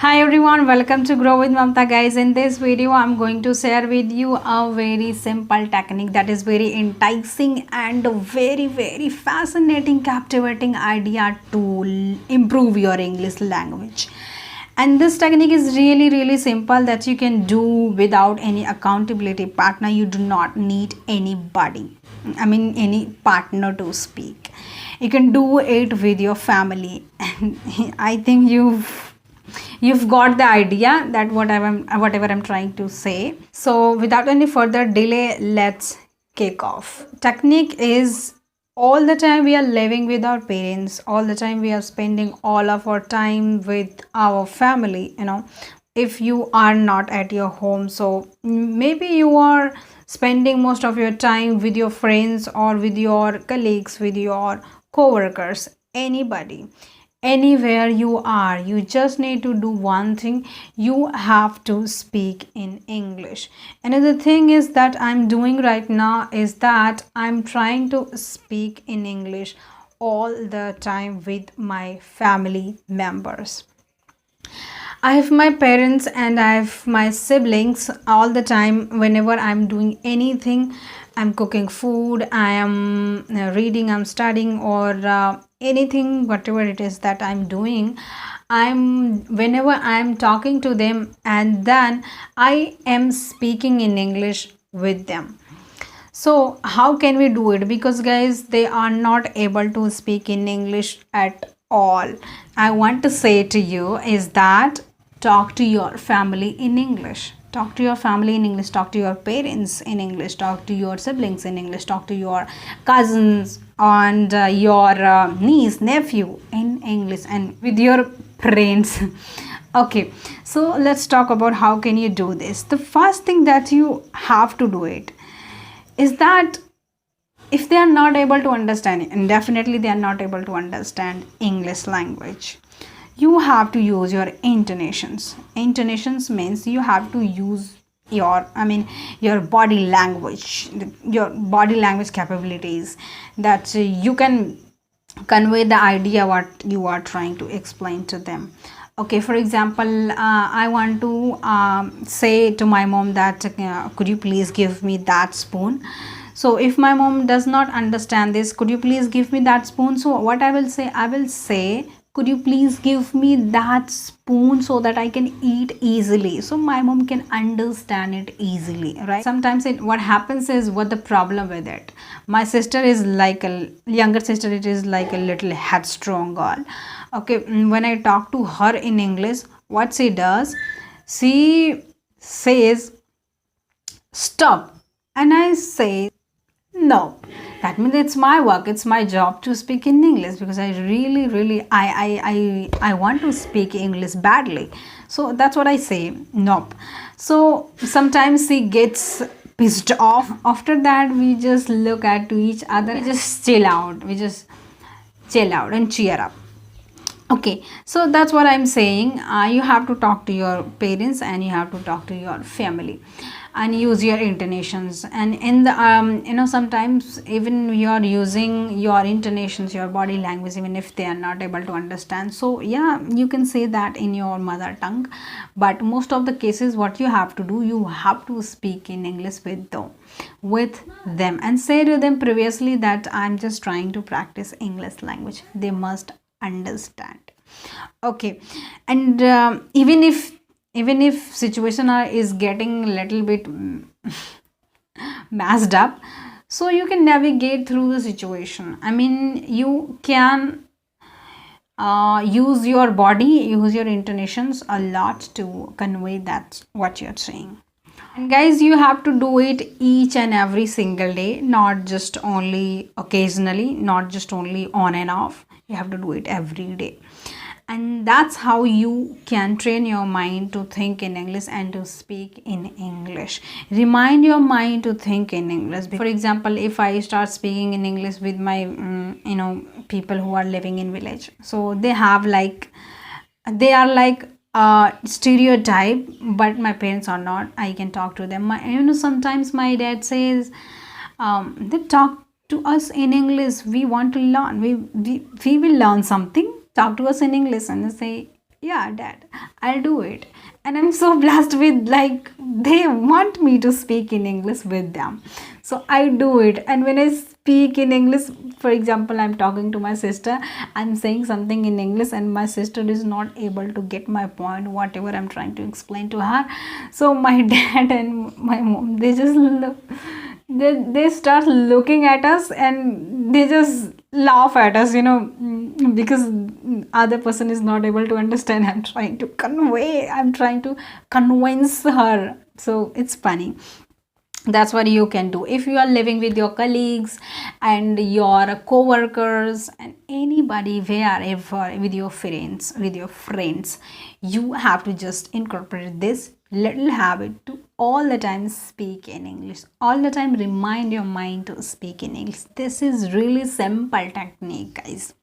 Hi everyone, welcome to Grow with Mamata guys. In this video, I'm going to share with you a very simple technique that is very enticing and very fascinating, captivating idea to improve your English language. And this technique is really simple that you can do without any accountability partner. You do not need anybody, any partner to speak. You can do it with your family. And I think you've got the idea that whatever I'm trying to say. So without any further delay, let's kick off. Technique is all the time we are living with our parents, all the time we are spending all of our time with our family, if you are not at your home. So maybe you are spending most of your time with your friends or with your colleagues, with your co-workers, anybody, anywhere you are. You just need to do one thing: you have to speak in English. Another thing is that I'm doing right now is that I'm trying to speak in English all the time with my family members. I have my parents and I have my siblings all the time. Whenever I'm doing anything, I'm cooking food, I am reading, I'm studying, or anything, whatever it is that I'm doing, whenever I'm talking to them, and then I am speaking in English with them. So how can we do it? Because guys, they are not able to speak in English at all. I want to say to you is that talk to your family in English. Talk to your family in English. Talk to your parents in English. Talk to your siblings in English. Talk to your cousins and your niece, nephew in English, and with your parents. Okay, so let's talk about how can you do this. The first thing that you have to do it is that if they are not able to understand it, and definitely they are not able to understand English language, you have to use your intonations. Intonations means you have to use your body language, your body language capabilities, that you can convey the idea what you are trying to explain to them. Okay, for example, I want to say to my mom that could you please give me that spoon. So if my mom does not understand this, could you please give me that spoon, so what I will say, could you please give me that spoon so that I can eat easily, so my mom can understand it easily, right? Sometimes what happens is, what the problem with it, my sister is like a younger sister, it is like a little headstrong girl. Okay, when I talk to her in English, what she does, she says stop, and I say no. That means it's my work, it's my job to speak in English, because I really I want to speak English badly. So that's what I say, nope. So sometimes she gets pissed off. After that, we just look at to each other, we just chill out, and cheer up. Okay, so that's what I'm saying. You have to talk to your parents and you have to talk to your family, and use your intonations. And in the sometimes even you're using your intonations, your body language, even if they are not able to understand. So yeah, you can say that in your mother tongue, but most of the cases, what you have to do, you have to speak in English with them, and say to them previously that I'm just trying to practice English language. They must understand. Okay, and even if situation is getting a little bit messed up, so you can navigate through the situation. You can use your body, use your intonations a lot to convey that what you're saying. And guys, you have to do it each and every single day, not just only occasionally, not just only on and off. You have to do it every day. And that's how you can train your mind to think in English and to speak in English. Remind your mind to think in English. For example, if I start speaking in English with my people who are living in village, so they are like stereotype, but my parents are not. I can talk to them. Sometimes my dad says, they talk to us in English, we want to learn, we will learn something, talk to us in English. And they say, yeah, dad, I'll do it. And I'm so blessed with, like, they want me to speak in English with them, so I do it. And when I speak in English, for example, I'm talking to my sister, I'm saying something in English and my sister is not able to get my point, whatever I'm trying to explain to her. So my dad and my mom, they just look, they start looking at us and they just laugh at us, because other person is not able to understand. I'm trying to convey, I'm trying to convince her, so it's funny. That's what you can do if you are living with your colleagues and your co-workers and anybody, wherever, with your friends, you have to just incorporate this little habit to all the time speak in English, all the time remind your mind to speak in English. This is really simple technique, guys.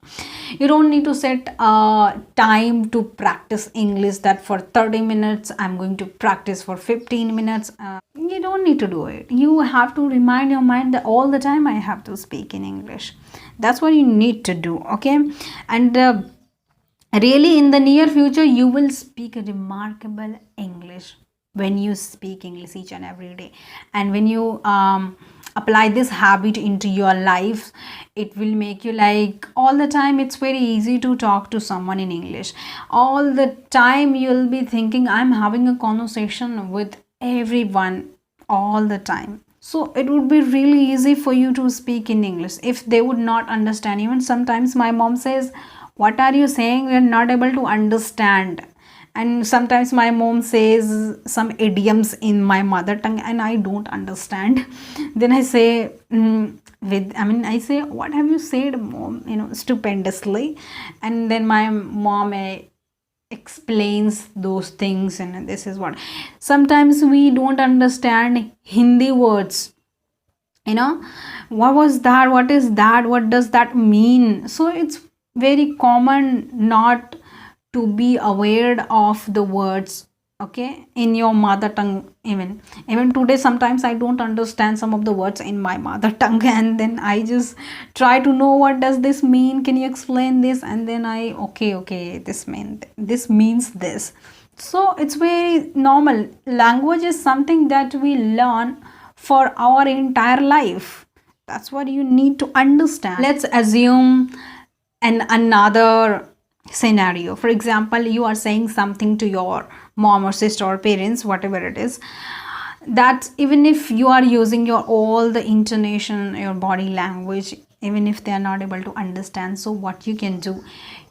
You don't need to set a time to practice English, that for 30 minutes I'm going to practice for 15 minutes. You don't need to do it. You have to remind your mind that all the time I have to speak in English. That's what you need to do, okay? And really, in the near future, you will speak a remarkable English when you speak English each and every day. And when you apply this habit into your life, it will make you, like, all the time it's very easy to talk to someone in English. All the time you'll be thinking, I'm having a conversation with everyone all the time. So it would be really easy for you to speak in English if they would not understand. Even sometimes my mom says, what are you saying? We are not able to understand. And sometimes my mom says some idioms in my mother tongue and I don't understand. Then I say, I say, what have you said, mom? Stupendously. And then my mom explains those things, and this is what. Sometimes we don't understand Hindi words. What was that? What is that? What does that mean? So it's very common not to be aware of the words, okay, in your mother tongue. Even today, sometimes I don't understand some of the words in my mother tongue, and then I just try to know, what does this mean, can you explain this? And then I, okay, this means this. So it's very normal. Language is something that we learn for our entire life. That's what you need to understand. Let's assume another scenario. For example, you are saying something to your mom or sister or parents, whatever it is, that even if you are using your all the intonation, your body language, even if they are not able to understand, so what you can do,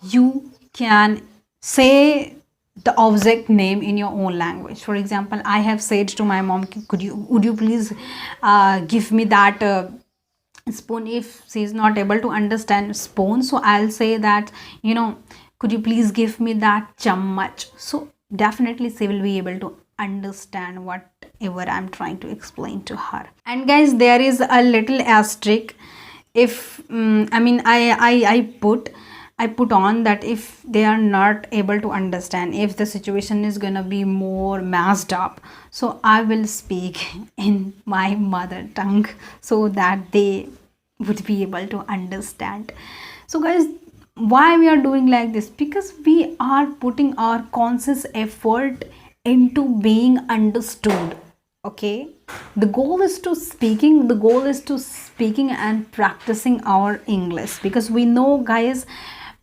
you can say the object name in your own language. For example, I have said to my mom, would you please give me that spoon? If she is not able to understand spoon, so I'll say that, could you please give me that chammach? So definitely she will be able to understand whatever I'm trying to explain to her. And guys, there is a little asterisk. If I put on that if they are not able to understand, if the situation is gonna be more messed up, so I will speak in my mother tongue so that they would be able to understand. So guys, why we are doing like this? Because we are putting our conscious effort into being understood, okay? The goal is to speaking and practicing our English, because we know, guys,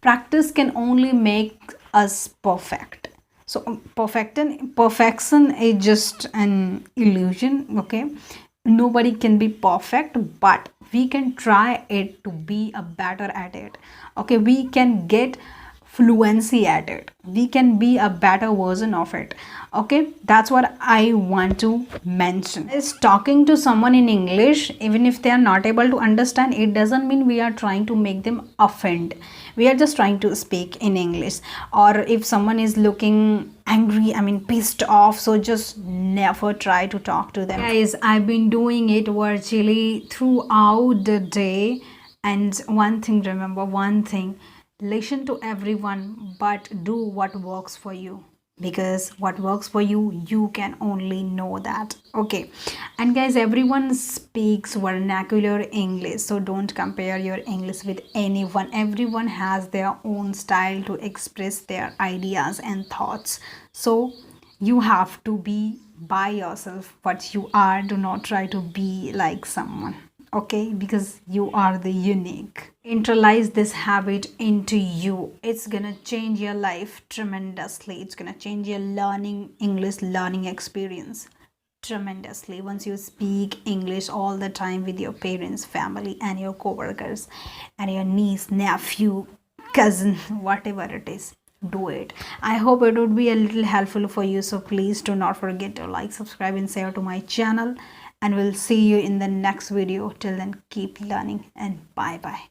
practice can only make us perfect. So perfection is just an illusion, okay? Nobody can be perfect, but we can try it to be a better at it, okay? We can get fluency at it, we can be a better version of it, okay? That's what I want to mention. Is talking to someone in English, even if they are not able to understand, it doesn't mean we are trying to make them offend. We are just trying to speak in English. Or if someone is looking angry, pissed off, so just never try to talk to them. Guys, I've been doing it virtually throughout the day, and remember one thing, listen to everyone, but do what works for you. because what works for you, you can only know that. Okay. And guys, everyone speaks vernacular English, so don't compare your English with anyone. Everyone has their own style to express their ideas and thoughts, so you have to be by yourself what you are. Do not try to be like someone, okay, because you are the unique. Internalize this habit into you. It's gonna change your life tremendously. It's gonna change your learning English learning experience tremendously once you speak English all the time with your parents, family, and your co-workers and your niece, nephew, cousin, whatever it is. Do it. I hope it would be a little helpful for you, so please do not forget to like, subscribe, and share to my channel, and we'll see you in the next video. Till then, keep learning, and bye bye.